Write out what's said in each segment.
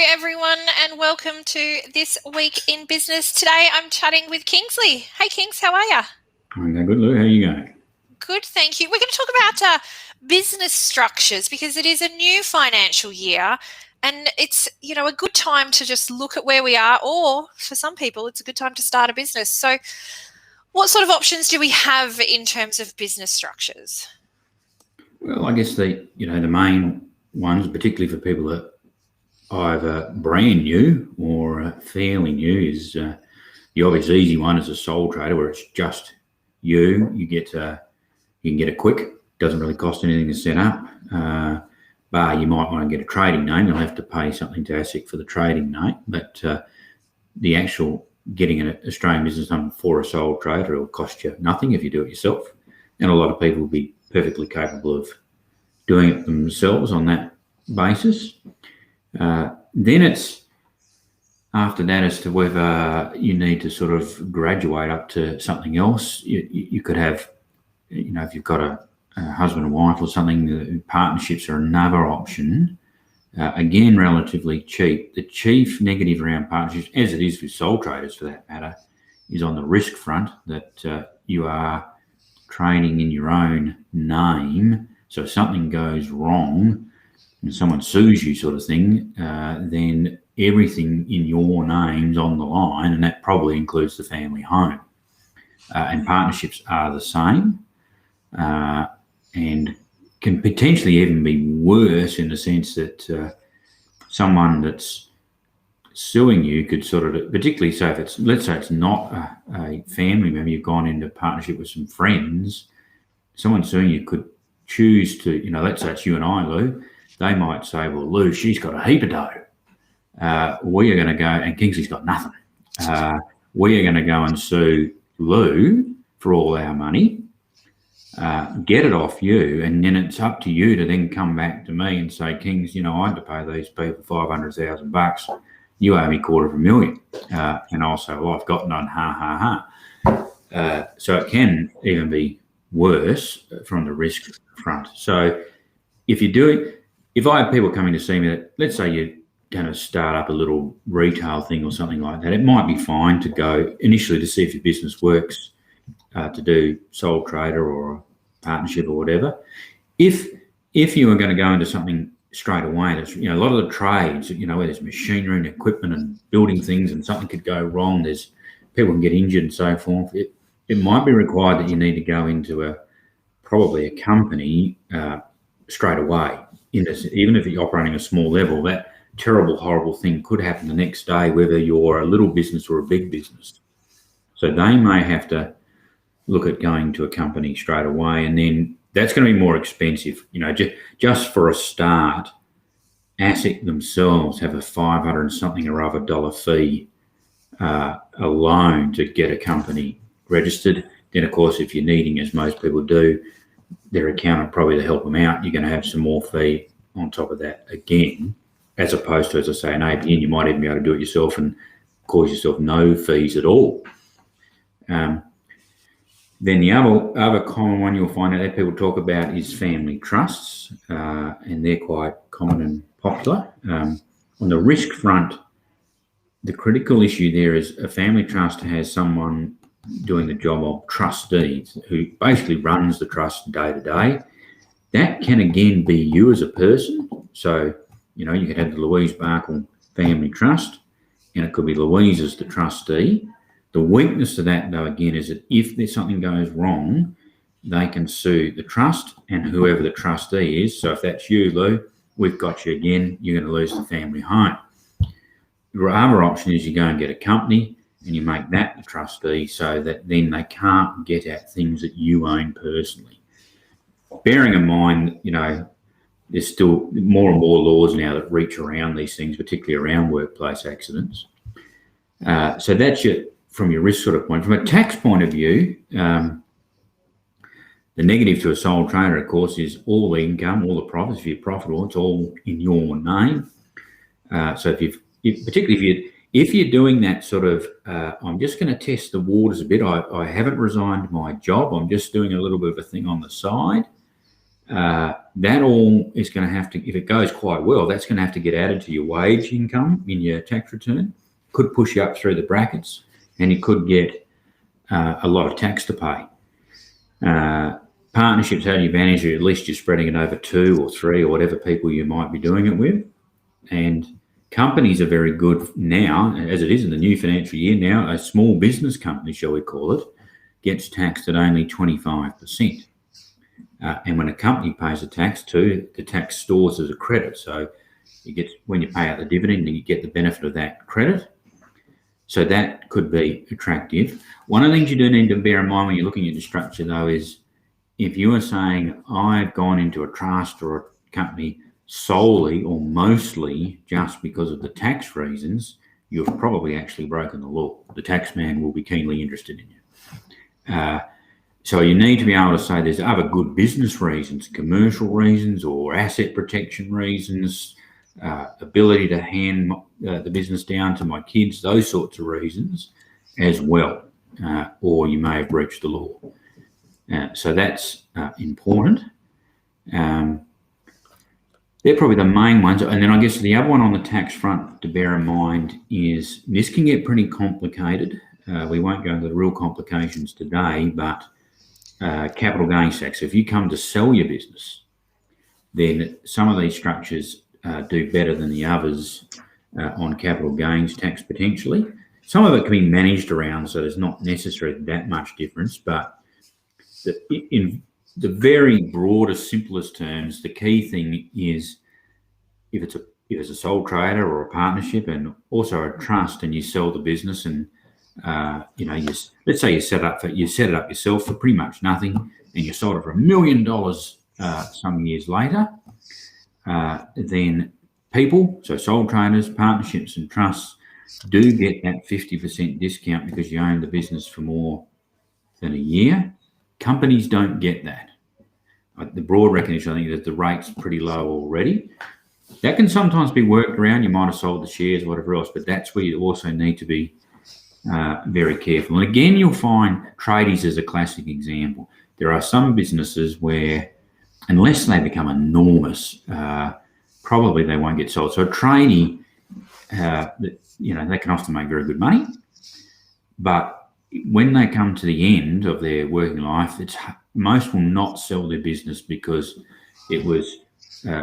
everyone, and welcome to This Week in Business. Today I'm chatting with Kingsley. Hey Kings, how are you? I'm going good, Lou. How are you going? Good, thank you. We're going to talk about business structures because it is a new financial year and it's, a good time to just look at where we are, or for some people, it's a good time to start a business. So what sort of options do we have in terms of business structures? Well, I guess the main ones, particularly for people that either brand new or fairly new, is the obvious easy one is a sole trader, where it's just you. You can get it quick. Doesn't really cost anything to set up. Bar you might want to get a trading name. You'll have to pay something to ASIC for the trading name, but the actual getting an Australian business number for a sole trader will cost you nothing if you do it yourself, and a lot of people will be perfectly capable of doing it themselves on that basis. Then it's after that as to whether you need to sort of graduate up to something else. You could have, if you've got a husband and wife or something, partnerships are another option. Again, relatively cheap. The chief negative around partnerships, as it is with sole traders for that matter, is on the risk front, that you are trading in your own name. So if something goes wrong and someone sues you, sort of thing, then everything in your name's on the line, and that probably includes the family home. And partnerships are the same, and can potentially even be worse in the sense that someone that's suing you could sort of, particularly say if it's, let's say it's not a family member, you've gone into partnership with some friends, someone suing you could choose to, let's say it's you and I, Lou, they might say, well, Lou, she's got a heap of dough. We are going to go, and Kingsley's got nothing. We are going to go and sue Lou for all our money, get it off you, and then it's up to you to then come back to me and say, Kings, I had to pay these people $500,000. You owe me $250,000. And I'll say, well, I've got none, ha, ha, ha. So it can even be worse from the risk front. So if I have people coming to see me that, let's say you're going to start up a little retail thing or something like that, it might be fine to go initially to see if your business works, to do sole trader or a partnership or whatever. If you are going to go into something straight away, that's, a lot of the trades, where there's machinery and equipment and building things and something could go wrong, there's people can get injured and so forth. It might be required that you need to go into probably a company straight away. Even if you're operating a small level, that terrible, horrible thing could happen the next day, whether you're a little business or a big business. So they may have to look at going to a company straight away, and then that's going to be more expensive. Just for a start, ASIC themselves have a 500 and something or other dollar fee alone to get a company registered. Then, of course, if you're needing, as most people do, their accountant probably to help them out, you're going to have some more fee on top of that again, as opposed to, as I say, an ABN, you might even be able to do it yourself and cause yourself no fees at all. Then the other common one you'll find out that people talk about is family trusts, and they're quite common and popular. On the risk front, the critical issue there is a family trust has someone doing the job of trustee, who basically runs the trust day to day. That can again be you as a person. So, you could have the Louise Barkle Family Trust, and it could be Louise as the trustee. The weakness to that, though, again, is that if there's something goes wrong, they can sue the trust and whoever the trustee is. So if that's you, Lou, we've got you again, you're going to lose the family home. The other option is you go and get a company and you make that the trustee, so that then they can't get at things that you own personally. Bearing in mind, there's still more and more laws now that reach around these things, particularly around workplace accidents. So that's from your risk sort of point. From a tax point of view, the negative to a sole trader, of course, is all the income, all the profits. If you're profitable, it's all in your name. So particularly if you're doing that sort of, I'm just going to test the waters a bit. I haven't resigned my job. I'm just doing a little bit of a thing on the side. that all is going to have to, if it goes quite well, that's going to have to get added to your wage income in your tax return. Could push you up through the brackets, and you could get a lot of tax to pay. Partnerships have the advantage of at least you're spreading it over 2 or 3 or whatever people you might be doing it with. And companies are very good now, as it is in the new financial year now, a small business company, shall we call it, gets taxed at only 25%. And when a company pays a tax too, the tax stores as a credit. So you get, when you pay out the dividend, you get the benefit of that credit. So that could be attractive. One of the things you do need to bear in mind when you're looking at the structure, though, is if you are saying, I've gone into a trust or a company solely or mostly just because of the tax reasons, you've probably actually broken the law. The tax man will be keenly interested in you. So you need to be able to say there's other good business reasons, commercial reasons or asset protection reasons, ability to hand the business down to my kids, those sorts of reasons as well, or you may have breached the law. So that's important. They're probably the main ones. And then I guess the other one on the tax front to bear in mind is this can get pretty complicated. We won't go into the real complications today, but capital gains tax. If you come to sell your business, then some of these structures do better than the others on capital gains tax potentially. Some of it can be managed around, so there's not necessarily that much difference, but in the very broadest, simplest terms, the key thing is if it's a sole trader or a partnership and also a trust, and you sell the business, and let's say you set it up yourself for pretty much nothing, and you sold it for $1 million some years later, then people, so sole traders, partnerships, and trusts do get that 50% discount because you own the business for more than a year. Companies don't get that. The broad recognition, I think, that the rate's pretty low already. That can sometimes be worked around. You might have sold the shares, whatever else, but that's where you also need to be very careful. And again, you'll find tradies is a classic example. There are some businesses where, unless they become enormous, probably they won't get sold. So a tradie, they can often make very good money, but when they come to the end of their working life, most will not sell their business because it was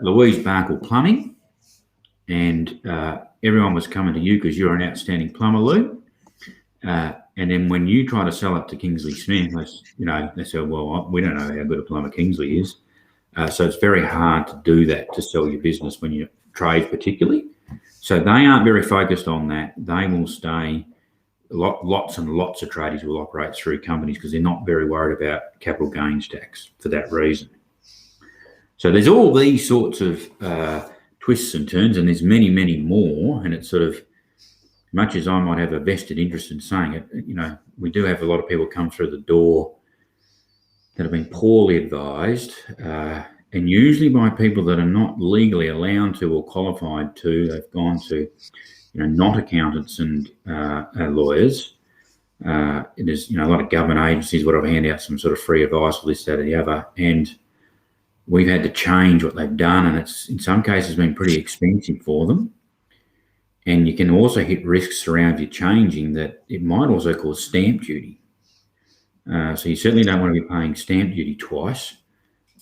Louise Barkle Plumbing, and everyone was coming to you because you're an outstanding plumber, Lou. And then when you try to sell it to Kingsley Smith, they say, well, we don't know how good a plumber Kingsley is. So it's very hard to do that, to sell your business when you trade particularly. So they aren't very focused on that. They will stay. Lots and lots of tradies will operate through companies because they're not very worried about capital gains tax for that reason. So there's all these sorts of twists and turns, and there's many, many more. And it's sort of, much as I might have a vested interest in saying it, we do have a lot of people come through the door that have been poorly advised, and usually by people that are not legally allowed to or qualified to. They've gone to not accountants and lawyers. There's a lot of government agencies where I've handed out some sort of free advice for this, that, or the other, and we've had to change what they've done, and it's in some cases been pretty expensive for them. And you can also hit risks around you changing that it might also cause stamp duty. So you certainly don't want to be paying stamp duty twice.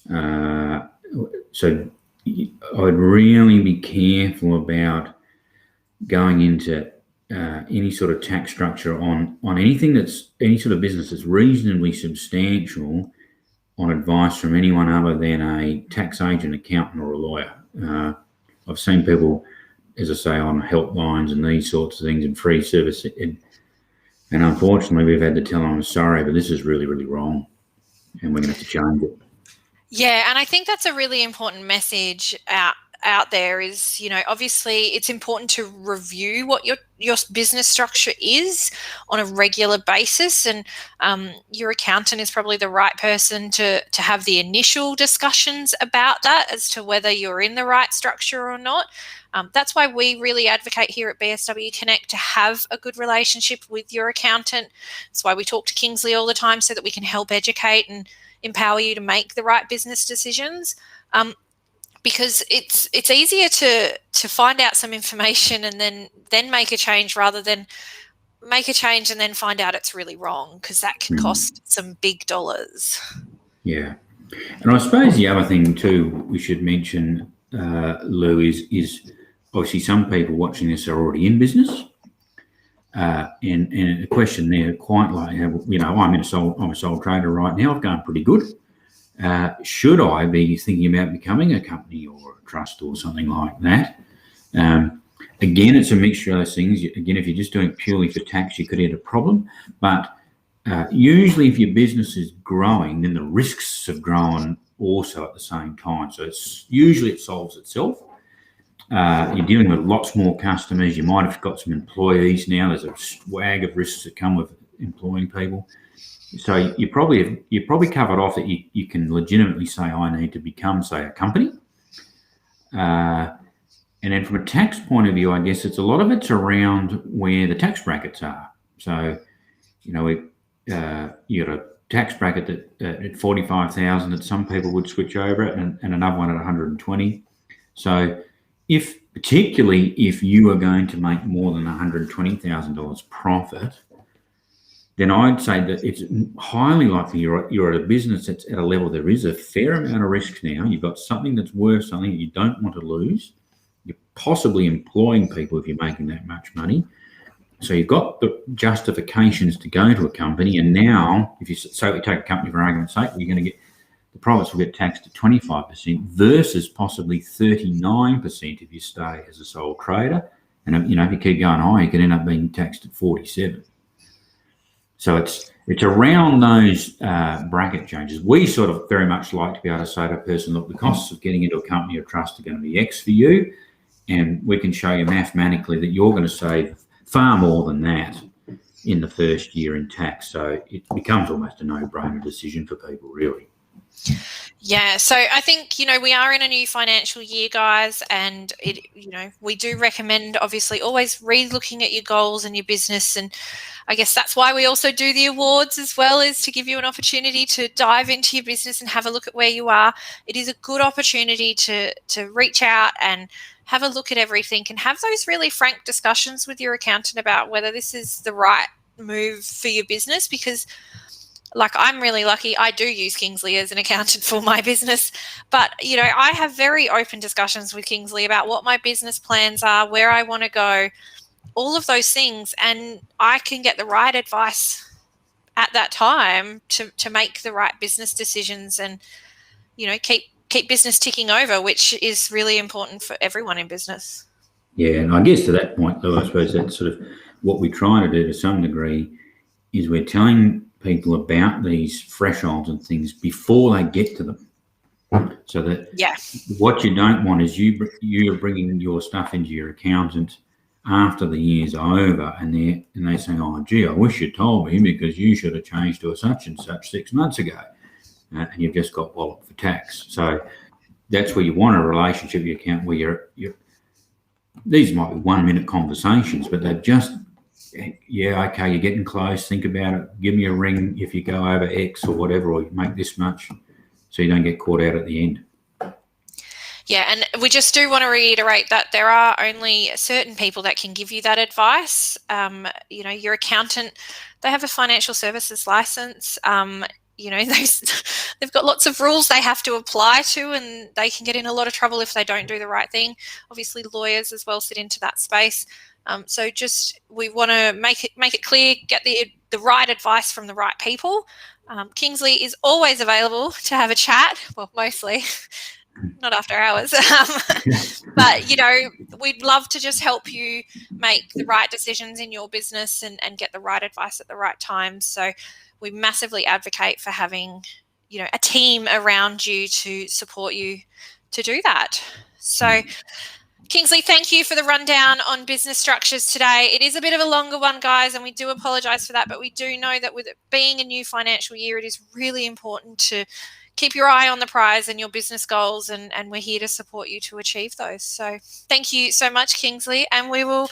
So I would really be careful about going into any sort of tax structure on anything that's any sort of business that's reasonably substantial on advice from anyone other than a tax agent, accountant, or a lawyer. I've seen people, as I say, on helplines and these sorts of things and free service. And unfortunately, we've had to tell them, I'm sorry, but this is really, really wrong, and we're going to have to change it. Yeah, and I think that's a really important message out there is, obviously it's important to review what your business structure is on a regular basis, and your accountant is probably the right person to have the initial discussions about that as to whether you're in the right structure or not. That's why we really advocate here at BSW Connect to have a good relationship with your accountant. That's why we talk to Kingsley all the time, so that we can help educate and empower you to make the right business decisions. Because it's easier to find out some information and then make a change rather than make a change and then find out it's really wrong, because that can cost some big dollars. Yeah. And I suppose the other thing too we should mention, Lou, is obviously some people watching this are already in business. And the question there, quite like, I'm a sole trader right now. I've gone pretty good. Should I be thinking about becoming a company or a trust or something like that? Again, it's a mixture of those things. Again, if you're just doing it purely for tax, you could hit a problem. But usually if your business is growing, then the risks have grown also at the same time. So usually it solves itself. You're dealing with lots more customers. You might have got some employees now. There's a swag of risks that come with employing people. So you're probably covered off that you can legitimately say, I need to become, say, a company. And then from a tax point of view, I guess a lot of it's around where the tax brackets are. So, you got a tax bracket that at 45,000 that some people would switch over it, and another one at 120. So particularly if you are going to make more than $120,000 profit, then I'd say that it's highly likely you're at a business that's at a level there is a fair amount of risk now. You've got something that's worth something that you don't want to lose. You're possibly employing people if you're making that much money. So you've got the justifications to go to a company. And now, if you take a company for argument's sake, you're going to get the profits will get taxed at 25% versus possibly 39% if you stay as a sole trader. And if you keep going higher, you can end up being taxed at 47%. So it's around those bracket changes. We sort of very much like to be able to say to a person, look, the costs of getting into a company or trust are going to be X for you, and we can show you mathematically that you're going to save far more than that in the first year in tax. So it becomes almost a no-brainer decision for people, really. Yeah, so I think, we are in a new financial year, guys, and we do recommend, obviously, always re-looking at your goals and your business. And I guess that's why we also do the awards as well, is to give you an opportunity to dive into your business and have a look at where you are. It is a good opportunity to reach out and have a look at everything and have those really frank discussions with your accountant about whether this is the right move for your business, because I'm really lucky. I do use Kingsley as an accountant for my business, but I have very open discussions with Kingsley about what my business plans are, where I want to go, all of those things, and I can get the right advice at that time to make the right business decisions and keep business ticking over, which is really important for everyone in business. Yeah, and I guess to that point, though, I suppose that's sort of what we're trying to do to some degree is we're telling people about these thresholds and things before they get to them, so that what you don't want is you're bringing your stuff into your accountant after the year's over, and they say, oh gee, I wish you told me, because you should have changed to a such and such 6 months ago, and you've just got walloped for tax. So that's where you want a relationship with your accountant where you're these might be 1 minute conversations, but they're just, yeah, okay, you're getting close, think about it, give me a ring if you go over X or whatever, or you make this much, so you don't get caught out at the end. Yeah, and we just do want to reiterate that there are only certain people that can give you that advice. Your accountant, they have a financial services license. They've got lots of rules they have to apply to, and they can get in a lot of trouble if they don't do the right thing. Obviously, lawyers as well sit into that space. So we want to make it clear, get the right advice from the right people. Kingsley is always available to have a chat. Well, mostly, not after hours. But, we'd love to just help you make the right decisions in your business and get the right advice at the right time. So we massively advocate for having, a team around you to support you to do that. So Kingsley, thank you for the rundown on business structures today. It is a bit of a longer one, guys, and we do apologise for that, but we do know that with it being a new financial year, it is really important to keep your eye on the prize and your business goals, and we're here to support you to achieve those. So thank you so much, Kingsley, and we will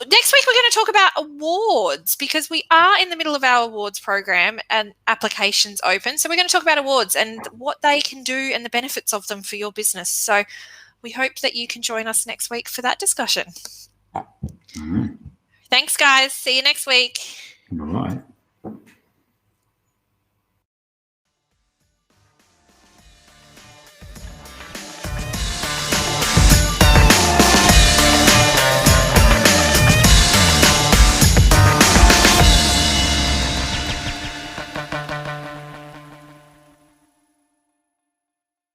next week we're going to talk about awards because we are in the middle of our awards program and applications open. So we're going to talk about awards and what they can do and the benefits of them for your business. So we hope that you can join us next week for that discussion. All right. Thanks, guys. See you next week. All right.